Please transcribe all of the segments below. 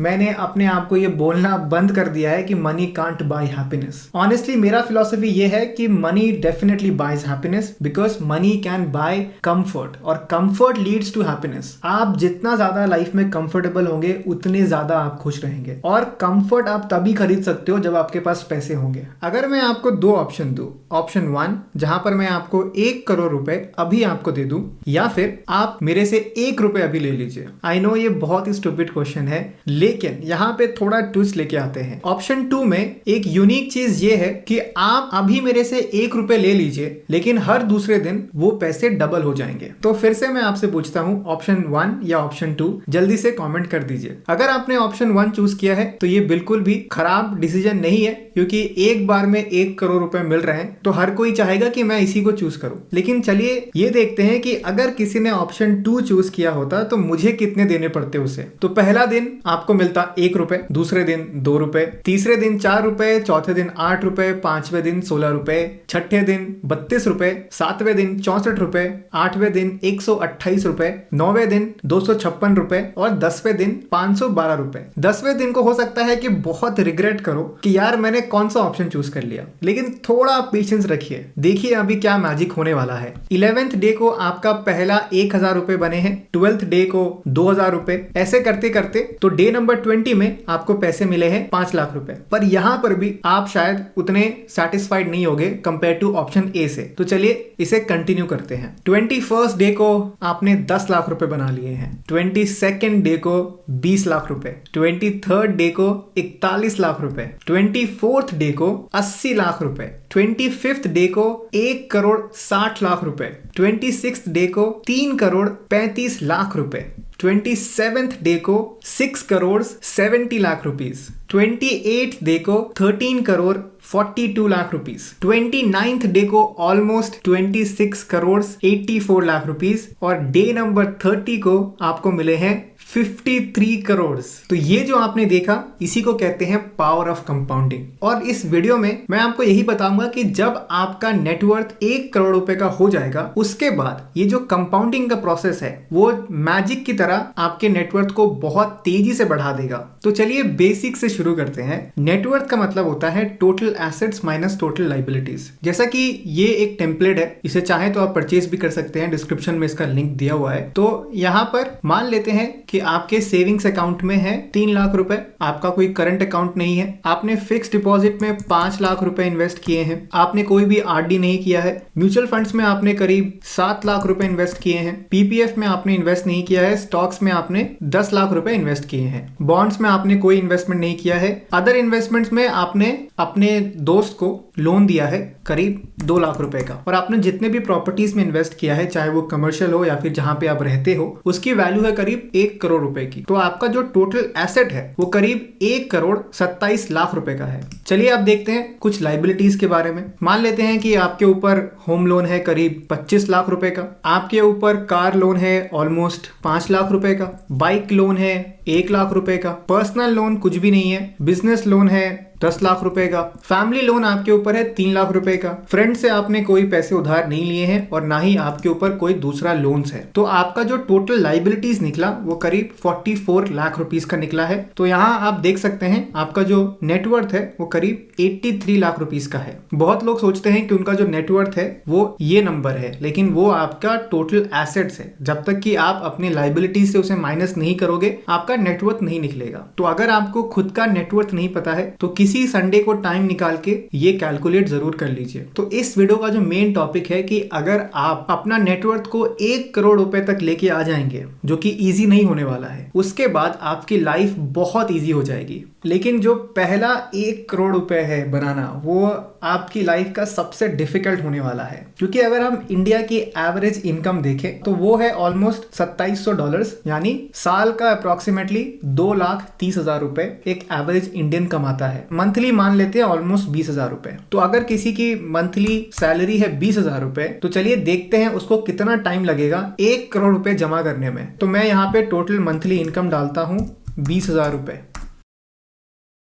मैंने अपने आप को ये बोलना बंद कर दिया है कि money can't buy happiness. Honestly मेरा फिलॉसफी ये है कि money definitely buys happiness because money can buy comfort और कंफर्ट लीड्स टू हैप्पीनेस। आप जितना ज्यादा लाइफ में कंफर्टेबल होंगे उतने ज्यादा आप खुश रहेंगे और कंफर्ट आप तभी खरीद सकते हो जब आपके पास पैसे होंगे। अगर मैं आपको दो ऑप्शन दूं, ऑप्शन 1 जहां पर मैं आपको 1 करोड़ रुपए अभी आपको दे दूं या फिर आप मेरे से 1 रुपए अभी ले लीजिए। आई नो ये बहुत ही स्टूपिड क्वेश्चन है लेकिन यहाँ पे थोड़ा ट्विस्ट लेके आते हैं। ऑप्शन 2 में एक यूनिक चीज ये है कि आप अभी मेरे से 1 रुपए ले लीजिए लेकिन हर दूसरे दिन वो पैसे डबल हो जाएंगे। तो फिर से मैं आपसे पूछता हूँ ऑप्शन 1 या ऑप्शन 2, जल्दी से कमेंट कर दीजिए। अगर आपने ऑप्शन 1 चूज किया है तो ये बिल्कुल भी खराब डिसीजन नहीं है क्योंकि एक बार में 1 करोड़ रुपए मिल रहे हैं तो हर कोई चाहेगा कि मैं इसी को चूज करूं। लेकिन चलिए ये देखते हैं कि अगर किसी ने ऑप्शन 2 चूज किया होता तो मुझे कितने देने पड़ते उसे। तो पहला दिन आपको मिलता 1 रुपए, दूसरे दिन 2 रुपए, तीसरे दिन 4 रुपए, चौथे दिन 8 रुपए, पांचवें दिन 16 रुपए, छठे दिन 32 रुपए, सातवें दिन 64 रुपए, आठवें दिन 128 रुपए, नौवें दिन 256 रुपए और 10वें दिन 512 रुपए। 10वें दिन को हो सकता है कि बहुत रिग्रेट करो कि यार मैंने कौन सा ऑप्शन चूज कर लिया, लेकिन थोड़ा पेशेंस रखिए, देखिए अभी क्या मैजिक होने वाला है। 11th डे को आपका पहला 1000 रुपए बने हैं, 12th डे को 2000 रुपए, ऐसे करते करते तो डे नंबर 20 में आपको पैसे मिले हैं 5 लाख रुपए। पर यहां पर भी आप शायद उतने सेटिस्फाइड नहीं होगे कंपेयर टू ऑप्शन ए से। तो चलिए इसे कंटिन्यू करते हैं। 21st डे को आपने 10 लाख रुपए बना लिए हैं, 22nd डे को 20 लाख रुपए, 23rd डे को 41 लाख रुपए, 24th डे को 80 लाख रुपए, 25th डे को 1 करोड़ 60 लाख रुपए, 26th डे को 3 करोड़ 35 लाख रुपए, 27th डे को 6 crore 70 lakh rupees, 28th day को 13 crore 42 lakh rupees, 29th day को ऑलमोस्ट 26 करोड़ 84 लाख रुपीस और डे नंबर 30 को आपको मिले हैं 53 करोड़। तो ये जो आपने देखा इसी को कहते हैं पावर ऑफ कंपाउंडिंग। और इस वीडियो में मैं आपको यही बताऊंगा कि जब आपका नेटवर्थ 1 करोड़ रुपए का हो जाएगा उसके बाद ये जो कंपाउंडिंग का प्रोसेस है वो मैजिक की तरह आपके नेटवर्थ को बहुत तेजी से बढ़ा देगा। तो चलिए बेसिक से शुरू करते हैं। नेटवर्थ का मतलब होता है total assets minus total liabilities. जैसा कि ये एक टेम्पलेट है, इसे चाहे तो आप परचेज भी कर सकते हैं, डिस्क्रिप्शन में इसका लिंक दिया हुआ है। तो यहाँ पर मान लेते हैं कि आपके सेविंग्स अकाउंट में है 3 लाख रुपए, आपका कोई करंट अकाउंट नहीं है, आपने फिक्स डिपॉजिट में 5 लाख रुपए इन्वेस्ट किए हैं, आपने कोई भी आरडी नहीं किया है, म्यूचुअल फंड्स में आपने करीब 7 लाख रुपए इन्वेस्ट किए हैं, पीपीएफ में आपने इन्वेस्ट नहीं किया है, स्टॉक्स में आपने 10 लाख रुपए इन्वेस्ट किए हैं, बॉन्ड्स में आपने कोई इन्वेस्टमेंट नहीं किया है, अदर इन्वेस्टमेंट्स में आपने अपने दोस्त को लोन दिया है करीब 2 लाख रुपए का, और आपने जितने भी प्रॉपर्टीज में इन्वेस्ट किया है चाहे वो कमर्शियल हो या फिर जहां पे आप रहते हो उसकी वैल्यू है करीब 1 करोड़ रुपए की। तो आपका जो टोटल एसेट है वो करीब 1 करोड़ 27 लाख रुपए का है। चलिए आप देखते हैं कुछ लाइबिलिटीज के बारे में। मान लेते हैं कि आपके ऊपर होम लोन है करीब 25 लाख रुपए का, आपके ऊपर कार लोन है ऑलमोस्ट 5 लाख रुपए का, बाइक लोन है 1 लाख रुपए का, पर्सनल लोन कुछ भी नहीं है, बिजनेस लोन है 10 लाख रुपए का, फैमिली लोन आपके ऊपर है 3 लाख रुपए का, फ्रेंड से आपने कोई पैसे उधार नहीं लिए हैं और ना ही आपके ऊपर कोई दूसरा लोन्स है। तो आपका जो टोटल लाइबिलिटीज निकला वो करीब 44 लाख रुपीस का निकला है। तो यहाँ आप देख सकते हैं आपका जो नेटवर्थ है वो करीब 83 लाख रुपीस का है। बहुत लोग सोचते हैं कि उनका जो नेटवर्थ है वो ये नंबर है, लेकिन वो आपका टोटल एसेट्स है। जब तक कि आप अपने लाइबिलिटीज से उसे माइनस नहीं करोगे आपका नेटवर्थ नहीं निकलेगा। तो अगर आपको खुद का नेटवर्थ नहीं पता है तो किसी संडे को टाइम निकाल के ये कैलकुलेट जरूर कर लीजिए। तो इस वीडियो का जो मेन टॉपिक है कि अगर आप अपना नेटवर्थ को 1 करोड़ रुपए तक लेके आ जाएंगे, जो कि इजी नहीं होने वाला है, उसके बाद आपकी लाइफ बहुत इजी हो जाएगी। लेकिन जो पहला 1 करोड़ रुपए है बनाना वो आपकी लाइफ का सबसे डिफिकल्ट होने वाला है, क्योंकि अगर हम इंडिया की एवरेज इनकम देखें तो वो है ऑलमोस्ट $2700, यानी साल का अप्रोक्सीमेटली 2,30,000 रुपए एक एवरेज इंडियन कमाता है। मंथली मान लेते हैं ऑलमोस्ट 20,000 रुपए। तो अगर किसी की मंथली सैलरी है 20,000 रुपए तो चलिए देखते हैं उसको कितना टाइम लगेगा 1 करोड़ रुपए जमा करने में। तो मैं यहाँ पे टोटल मंथली इनकम डालता हूँ 20,000 रुपए।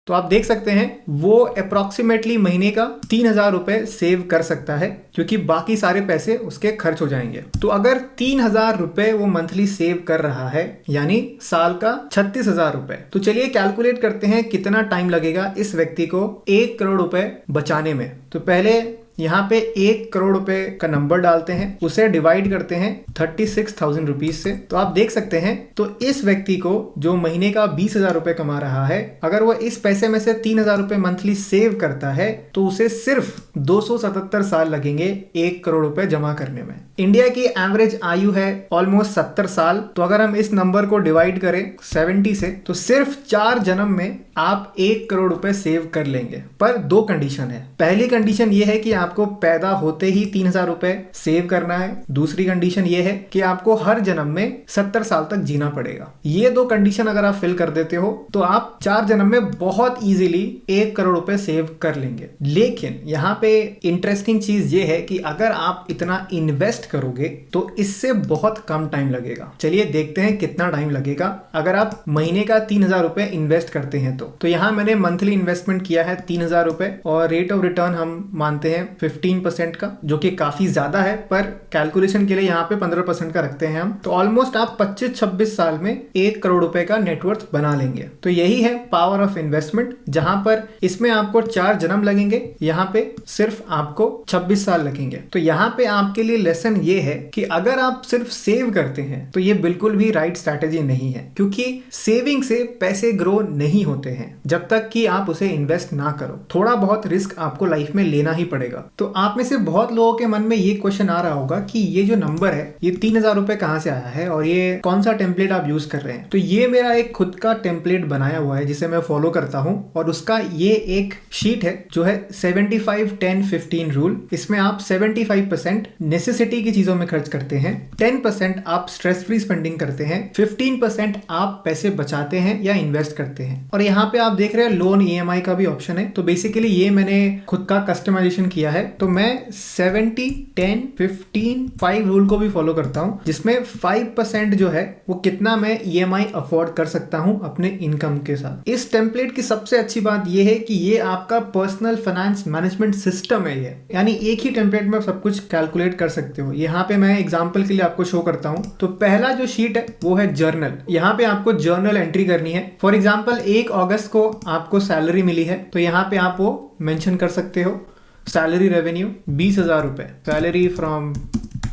तो आप देख सकते हैं वो अप्रोक्सीमेटली महीने का 3,000 रुपए सेव कर सकता है, क्योंकि बाकी सारे पैसे उसके खर्च हो जाएंगे। तो अगर 3,000 रुपए वो मंथली सेव कर रहा है, यानी साल का 36,000 रुपए, तो चलिए कैलकुलेट करते हैं कितना टाइम लगेगा इस व्यक्ति को 1 करोड़ रुपए बचाने में। तो पहले यहाँ पे 1 करोड़ रुपए का नंबर डालते हैं, उसे डिवाइड करते हैं 36,000 रुपीज से। तो आप देख सकते हैं, तो इस व्यक्ति को जो महीने का 20,000 रुपए कमा रहा है, अगर वो इस पैसे में से 3,000 रुपए मंथली सेव करता है तो उसे सिर्फ 277 साल लगेंगे 1 करोड़ रुपए जमा करने में। इंडिया की एवरेज आयु है ऑलमोस्ट 70 साल। तो अगर हम इस नंबर को डिवाइड करें 70 से, तो सिर्फ 4 जन्म में आप 1 करोड़ रुपए सेव कर लेंगे। पर 2 कंडीशन है। पहली कंडीशन ये है कि आपको पैदा होते ही 3,000 रुपए सेव करना है। दूसरी कंडीशन ये है कि आपको हर जन्म में 70 साल तक जीना पड़ेगा। ये 2 कंडीशन अगर आप फिल कर देते हो तो आप 4 जन्म में बहुत इजीली 1 करोड़ रुपए सेव कर लेंगे। लेकिन यहाँ पे इंटरेस्टिंग चीज ये है कि अगर आप इतना इन्वेस्ट करोगे तो इससे बहुत कम टाइम लगेगा। चलिए देखते हैं कितना टाइम लगेगा अगर आप महीने का 3,000 रुपए इन्वेस्ट करते हैं। तो यहाँ मैंने मंथली इन्वेस्टमेंट किया है 3,000 रुपए और रेट ऑफ रिटर्न हम मानते हैं 15% का, जो कि काफी ज्यादा है, पर कैलकुलेशन के लिए यहाँ पे 15% का रखते हैं हम। तो ऑलमोस्ट आप 25-26 साल में 1 करोड़ रुपए का नेटवर्थ बना लेंगे। तो यही है पावर ऑफ इन्वेस्टमेंट, जहां पर इसमें आपको 4 जन्म लगेंगे, यहाँ पे सिर्फ आपको 26 साल लगेंगे। तो यहाँ पे आपके लिए लेसन ये है कि अगर आप सिर्फ सेव करते हैं तो ये बिल्कुल भी राइट स्ट्रैटेजी नहीं है, क्योंकि सेविंग से पैसे ग्रो नहीं होते हैं जब तक कि आप उसे इन्वेस्ट ना करो। थोड़ा बहुत रिस्क आपको लाइफ में लेना ही पड़ेगा। तो आप में से बहुत लोगों के मन में ये क्वेश्चन आ रहा होगा कि ये जो नंबर है, ये 3,000 रुपए कहां से आया है और ये कौन सा टेम्पलेट आप यूज कर रहे हैं। तो ये मेरा एक खुद का टेम्पलेट बनाया हुआ है जिसे मैं फॉलो करता हूं, और उसका ये एक शीट है जो है 75-10-15 रूल। इसमें आप 75% नेसेसिटी की चीजों में खर्च करते हैं, 10% आप स्ट्रेस फ्री स्पेंडिंग करते हैं, 15% आप पैसे बचाते हैं या इन्वेस्ट करते हैं। और यहाँ पे आप देख रहे हैं लोन EMI का भी ऑप्शन है। तो बेसिकली ये मैंने खुद का कस्टमाइजेशन किया है। तो मैं 70-10-15-5 रूल को भी फॉलो करता हूँ, जिसमें 5% जो है वो कितना मैं EMI अफोर्ड कर सकता हूँ अपने इनकम के साथ। इस टेम्पलेट की सबसे अच्छी बात ये है कि ये आपका पर्सनल फाइनेंस मैनेजमेंट सिस्टम है ये, यानी एक ही टेम्पलेट में सब कुछ कैलकुलेट कर सकते हो। यहाँ पे मैं एग्जांपल के लिए आपको शो करता हूँ। तो पहला जो शीट है वो है जर्नल। यहाँ पे आपको जर्नल एंट्री करनी है। फॉर एग्जांपल 1 अगस्त को आपको सैलरी मिली है, तो यहाँ पे आप वो मेंशन कर सकते हो, सैलरी रेवेन्यू 20,000 रुपए, सैलरी फ्रॉम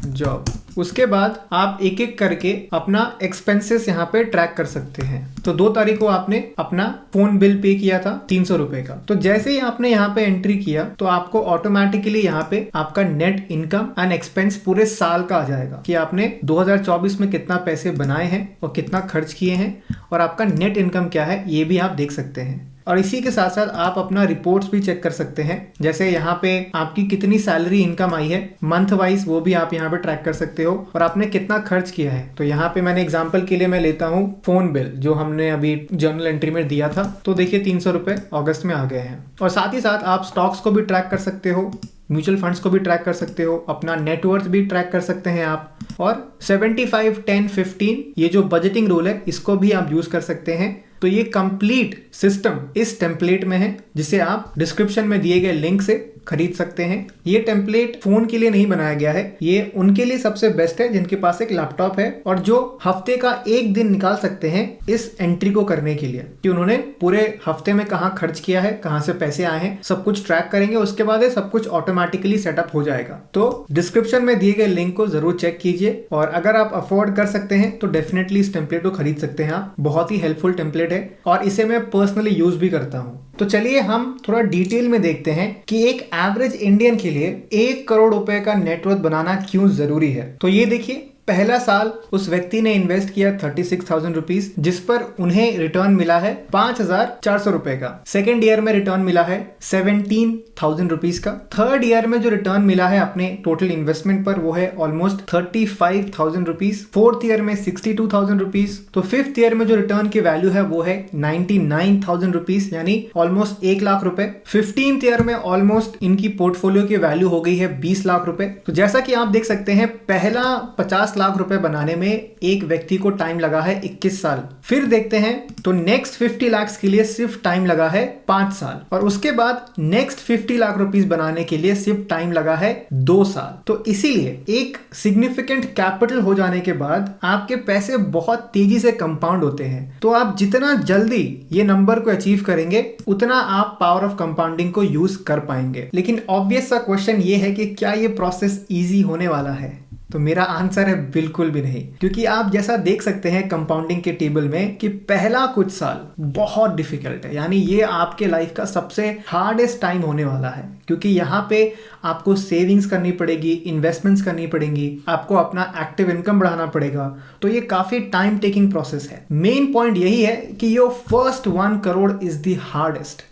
जॉब। उसके बाद आप एक एक करके अपना एक्सपेंसेस यहाँ पे ट्रैक कर सकते हैं। तो 2 तारीख को आपने अपना फोन बिल पे किया था 300 रुपए का। तो जैसे ही आपने यहाँ पे एंट्री किया तो आपको ऑटोमेटिकली यहाँ पे आपका नेट इनकम एंड एक्सपेंस पूरे साल का आ जाएगा कि आपने 2024 में कितना पैसे बनाए हैं और कितना खर्च किए हैं, और आपका नेट इनकम क्या है ये भी आप देख सकते हैं। और इसी के साथ साथ आप अपना रिपोर्ट्स भी चेक कर सकते हैं, जैसे यहाँ पे आपकी कितनी सैलरी इनकम आई है मंथ वाइज, वो भी आप यहाँ पे ट्रैक कर सकते हो, और आपने कितना खर्च किया है। तो यहाँ पे मैंने एग्जांपल के लिए मैं लेता हूँ फोन बिल जो हमने अभी जर्नल एंट्री में दिया था। तो देखिए 300 रुपए अगस्त में आ गए हैं। और साथ ही साथ आप स्टॉक्स को भी ट्रैक कर सकते हो, म्यूचुअल फंड्स को भी ट्रैक कर सकते हो, अपना नेटवर्थ भी ट्रैक कर सकते हैं आप। और 75-10-15 ये जो बजटिंग रूल है इसको भी आप यूज कर सकते हैं। तो ये कंप्लीट सिस्टम इस टेम्पलेट में है, जिसे आप डिस्क्रिप्शन में दिए गए लिंक से खरीद सकते हैं। ये टेम्पलेट फोन के लिए नहीं बनाया गया है, ये उनके लिए सबसे बेस्ट है जिनके पास एक लैपटॉप है और जो हफ्ते का 1 दिन निकाल सकते हैं इस एंट्री को करने के लिए, कि उन्होंने पूरे हफ्ते में कहाँ खर्च किया है, कहाँ से पैसे आए हैं, सब कुछ ट्रैक करेंगे। उसके बाद सब कुछ ऑटोमेटिकली सेटअप हो जाएगा। तो डिस्क्रिप्शन में दिए गए लिंक को जरूर चेक कीजिए, और अगर आप अफोर्ड कर सकते हैं तो डेफिनेटली इस टेम्पलेट को खरीद सकते हैं आप। बहुत ही हेल्पफुल टेम्पलेट है और इसे मैं पर्सनली यूज भी करता हूँ। तो चलिए हम थोड़ा डिटेल में देखते हैं कि एक एवरेज इंडियन के लिए 1 करोड़ रुपए का नेटवर्थ बनाना क्यों जरूरी है। तो ये देखिए, पहला साल उस व्यक्ति ने इन्वेस्ट किया 36,000 रुपीज, जिस पर उन्हें रिटर्न मिला है 5,400 रुपए का। सेकेंड ईयर में रिटर्न मिला है 17,000 रुपीज का। थर्ड ईयर में जो रिटर्न मिला है अपने टोटल इन्वेस्टमेंट पर वो है ऑलमोस्ट 35,000 रुपीज। फोर्थ ईयर में 62,000 रुपीज। तो फिफ्थ ईयर में जो रिटर्न की वैल्यू है वो है 99,000 रुपीज, यानी ऑलमोस्ट 1 लाख रुपए। 15th ईयर में ऑलमोस्ट इनकी पोर्टफोलियो की वैल्यू हो गई है 20 लाख रुपए। तो जैसा कि आप देख सकते हैं, पहला 50 लाख रुपए बनाने में एक व्यक्ति को टाइम लगा है 21 साल। फिर देखते हैं तो नेक्स्ट 50 लाख के लिए सिर्फ टाइम लगा है 5 साल, और उसके बाद नेक्स्ट 50 लाख रुपीस बनाने के लिए सिर्फ टाइम लगा है 2 साल। तो इसीलिए एक सिग्निफिकेंट कैपिटल हो जाने के बाद आपके पैसे बहुत तेजी से कंपाउंड होते हैं। तो आप जितना जल्दी ये नंबर को अचीव करेंगे उतना आप पावर ऑफ कंपाउंडिंग को यूज कर पाएंगे। लेकिन ऑब्वियस सा क्वेश्चन ये है कि क्या ये प्रोसेस इजी होने वाला है? तो मेरा आंसर है बिल्कुल भी नहीं, क्योंकि आप जैसा देख सकते हैं कंपाउंडिंग के टेबल में कि पहला कुछ साल बहुत डिफिकल्ट है, यानी ये आपके लाइफ का सबसे हार्डेस्ट टाइम होने वाला है, क्योंकि यहाँ पे आपको सेविंग्स करनी पड़ेगी, इन्वेस्टमेंट्स करनी पड़ेंगी, आपको अपना एक्टिव इनकम बढ़ाना पड़ेगा। तो ये काफी टाइम टेकिंग प्रोसेस है। मेन पॉइंट यही है कि your first 1 crore is the hardest,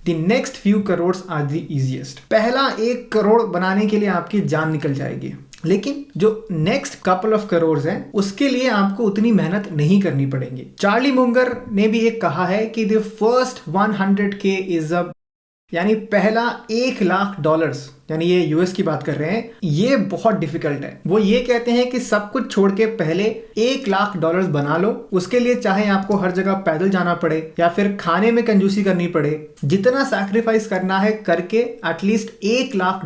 the next few crore are the easiest. पहला 1 करोड़ बनाने के लिए आपकी जान निकल जाएगी, लेकिन जो नेक्स्ट कपल ऑफ करोड़ हैं उसके लिए आपको उतनी मेहनत नहीं करनी पड़ेगी। चार्ली मुंगर ने भी एक कहा है कि the first 100K is a, यानी पहला $1 लाख, यानी ये यूएस की बात कर रहे हैं, ये बहुत डिफिकल्ट है। वो ये कहते हैं कि सब कुछ छोड़ के पहले $1 लाख बना लो। उसके लिए चाहे आपको हर जगह पैदल जाना पड़े या फिर खाने में कंजूसी करनी पड़े, जितना सैक्रिफाइस करना है करके एटलीस्ट $1 लाख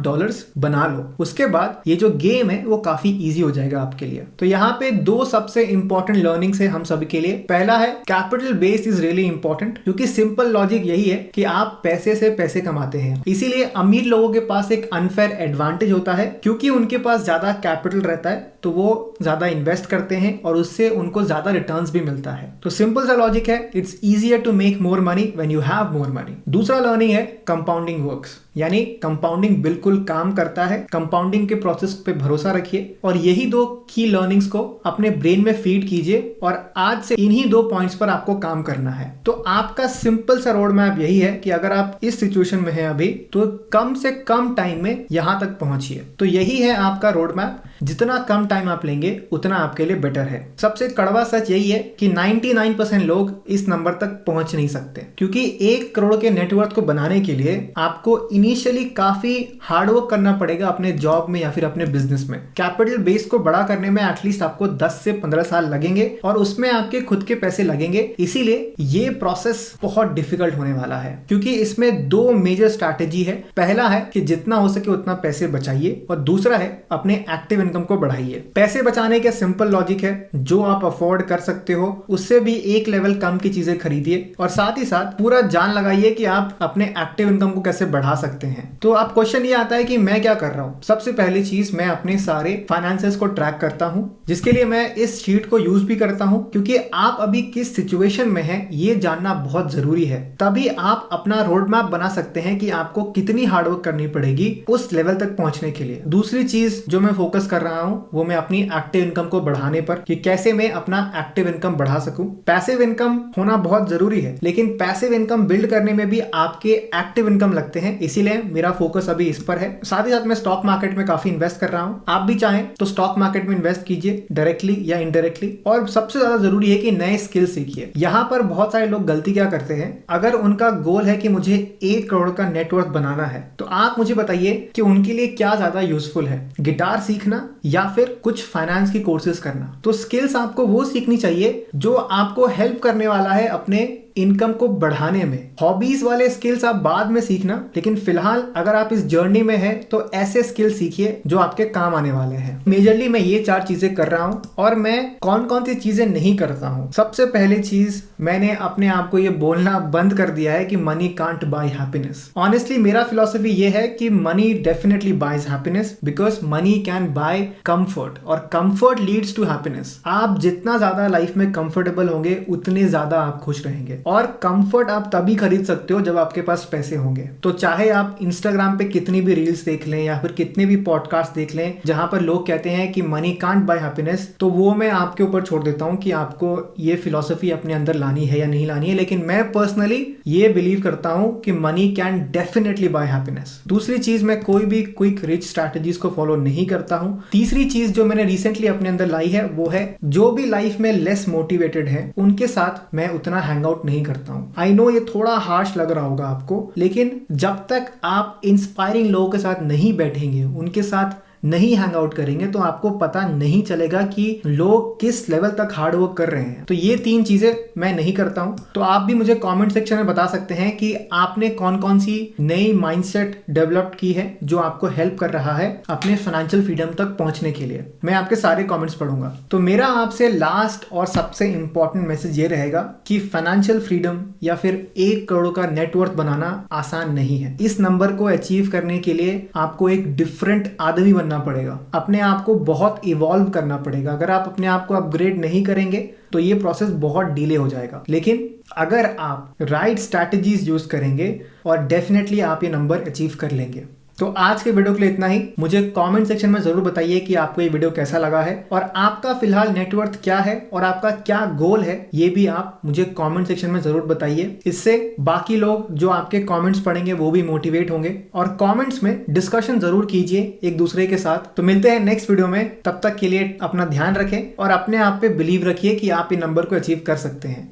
बना लो। उसके बाद ये जो गेम है वो काफी इजी हो जाएगा आपके लिए। तो यहाँ पे 2 सबसे इंपॉर्टेंट लर्निंग्स है हम सभी के लिए। पहला है capital base is really important, क्योंकि सिंपल लॉजिक यही है कि आप पैसे से पैसे कमाते हैं, इसीलिए अमीर लोगों के पास एक अनफेयर एडवांटेज होता है, क्योंकि उनके पास ज्यादा कैपिटल रहता है तो वो ज्यादा इन्वेस्ट करते हैं और उससे उनको ज्यादा रिटर्न्स भी मिलता है। तो सिंपल सा लॉजिक है, it's easier to make more money when you have more money. दूसरा लर्निंग है कंपाउंडिंग वर्क्स, यानी कंपाउंडिंग बिल्कुल काम करता है। कंपाउंडिंग के प्रोसेस पे भरोसा रखिए और यही 2 की लर्निंग्स को अपने ब्रेन में फीड कीजिए, और आज से इन्हीं 2 पॉइंट्स पर आपको काम करना है। तो आपका सिंपल सा रोड मैप यही है कि अगर आप इस सिचुएशन में हैं अभी, तो कम से कम टाइम में यहां तक पहुंचिए। तो यही है आपका रोड मैप। जितना कम टाइम आप लेंगे उतना आपके लिए बेटर है। सबसे कड़वा सच यही है कि 99% लोग इस नंबर तक पहुंच नहीं सकते, क्योंकि 1 करोड़ के नेटवर्थ को बनाने के लिए आपको इनिशियली काफी हार्डवर्क करना पड़ेगा अपने जॉब में या फिर अपने बिजनेस में। कैपिटल बेस को बड़ा करने में एटलीस्ट आपको 10 से 15 साल लगेंगे और उसमें आपके खुद के पैसे लगेंगे। इसीलिए ये प्रोसेस बहुत डिफिकल्ट होने वाला है, क्योंकि इसमें 2 मेजर स्ट्रैटेजी है। पहला है कि जितना हो सके उतना पैसे बचाइए, और दूसरा है अपने एक्टिव इनकम को बढ़ाइए। पैसे बचाने का सिंपल लॉजिक है, जो आप अफोर्ड कर सकते हो उससे भी एक लेवल कम की चीजें खरीदिए, और साथ ही साथ पूरा जान लगाइए कि आप अपने एक्टिव इनकम को कैसे बढ़ा सकते हैं। तो अब क्वेश्चन ये आता है कि मैं क्या कर रहा हूं। सबसे पहली चीज, मैं अपने सारे फाइनेंसेस को ट्रैक करता हूं, जिसके लिए मैं इस शीट को यूज भी करता हूं, क्योंकि आप अभी किस सिचुएशन में हैं ये जानना बहुत जरूरी है। तभी आप अपना रोड मैप बना सकते हैं कि आपको कितनी हार्डवर्क करनी पड़ेगी उस लेवल तक पहुंचने के लिए। दूसरी चीज जो मैं फोकस कर रहा हूं वो मैं अपनी एक्टिव इनकम को बढ़ाने पर, कि कैसे मैं अपना एक्टिव इनकम बढ़ा सकूं। पैसिव इनकम होना बहुत जरूरी है, लेकिन पैसिव इनकम बिल्ड करने में भी आपके एक्टिव इनकम लगते हैं, इसीलिए मेरा फोकस अभी इस पर है। साथ ही साथ मैं स्टॉक मार्केट में काफी इन्वेस्ट कर रहा हूं। आप भी चाहें तो स्टॉक मार्केट में इन्वेस्ट कीजिए, डायरेक्टली या इनडायरेक्टली। और सबसे ज्यादा जरूरी है कि नए स्किल सीखिए। यहाँ पर बहुत सारे लोग गलती क्या करते हैं, अगर उनका गोल है कि मुझे 1 करोड़ का नेटवर्थ बनाना है, तो आप मुझे बताइए कि उनके लिए क्या ज्यादा यूजफुल है, गिटार सीखना या फिर कुछ फाइनेंस की कोर्सेज करना। तो स्किल्स आपको वो सीखनी चाहिए जो आपको हेल्प करने वाला है अपने इनकम को बढ़ाने में। हॉबीज वाले स्किल्स आप बाद में सीखना, लेकिन फिलहाल अगर आप इस जर्नी में हैं तो ऐसे स्किल सीखिए जो आपके काम आने वाले हैं। मेजरली मैं ये 4 चीजें कर रहा हूं, और मैं कौन कौन सी चीजें नहीं करता हूं। सबसे पहली चीज, मैंने अपने आप को ये बोलना बंद कर दिया है कि money can't buy happiness. Honestly मेरा फिलॉसफी ये है कि money definitely buys happiness, because money can buy comfort, और कंफर्ट लीड्स टू हैप्पीनेस। आप जितना ज्यादा लाइफ में कंफर्टेबल होंगे उतने ज्यादा आप खुश रहेंगे, और कंफर्ट आप तभी खरीद सकते हो जब आपके पास पैसे होंगे। तो चाहे आप इंस्टाग्राम पे कितनी भी रील्स देख लें या फिर कितने भी पॉडकास्ट देख लें जहां पर लोग कहते हैं कि मनी कांट बाय हैप्पीनेस, तो वो मैं आपके ऊपर छोड़ देता हूं कि आपको ये फिलॉसफी अपने अंदर लानी है या नहीं लानी है। लेकिन मैं पर्सनली ये बिलीव करता हूं कि money can definitely buy happiness. दूसरी चीज, मैं कोई भी क्विक रिच स्ट्रैटेजीज को फॉलो नहीं करता हूं। तीसरी चीज जो मैंने रिसेंटली अपने अंदर लाई है वो है, जो भी लाइफ में लेस मोटिवेटेड है उनके साथ मैं उतना हैंग आउट नहीं करता हूं। आई नो ये थोड़ा हार्श लग रहा होगा आपको, लेकिन जब तक आप इंस्पायरिंग लोगों के साथ नहीं बैठेंगे, उनके साथ नहीं हैंग आउट करेंगे तो आपको पता नहीं चलेगा कि लोग किस लेवल तक हार्ड वर्क कर रहे हैं। तो ये 3 चीजें मैं नहीं करता हूं। तो आप भी मुझे कमेंट सेक्शन में बता सकते हैं कि आपने कौन कौन सी नई माइंडसेट डेवलप की है जो आपको हेल्प कर रहा है अपने फाइनेंशियल फ्रीडम तक पहुंचने के लिए। मैं आपके सारे कमेंट्स पढ़ूंगा। तो मेरा आपसे लास्ट और सबसे इंपॉर्टेंट मैसेज ये रहेगा कि फाइनेंशियल फ्रीडम या फिर 1 करोड़ का नेटवर्थ बनाना आसान नहीं है। इस नंबर को अचीव करने के लिए आपको एक डिफरेंट आदमी बनना पड़ेगा, अपने आप को बहुत इवॉल्व करना पड़ेगा। अगर आप अपने आप को अपग्रेड नहीं करेंगे तो ये प्रोसेस बहुत डिले हो जाएगा। लेकिन अगर आप राइट स्ट्रैटेजीज यूज करेंगे और डेफिनेटली आप ये नंबर अचीव कर लेंगे। तो आज के वीडियो के लिए इतना ही। मुझे कमेंट सेक्शन में जरूर बताइए कि आपको ये वीडियो कैसा लगा है और आपका फिलहाल नेटवर्थ क्या है और आपका क्या गोल है, ये भी आप मुझे कमेंट सेक्शन में जरूर बताइए। इससे बाकी लोग जो आपके कमेंट्स पढ़ेंगे वो भी मोटिवेट होंगे और कमेंट्स में डिस्कशन जरूर कीजिए एक दूसरे के साथ। तो मिलते हैं नेक्स्ट वीडियो में। तब तक के लिए अपना ध्यान रखें और अपने आप पे बिलीव रखिए कि आप ये नंबर को अचीव कर सकते हैं।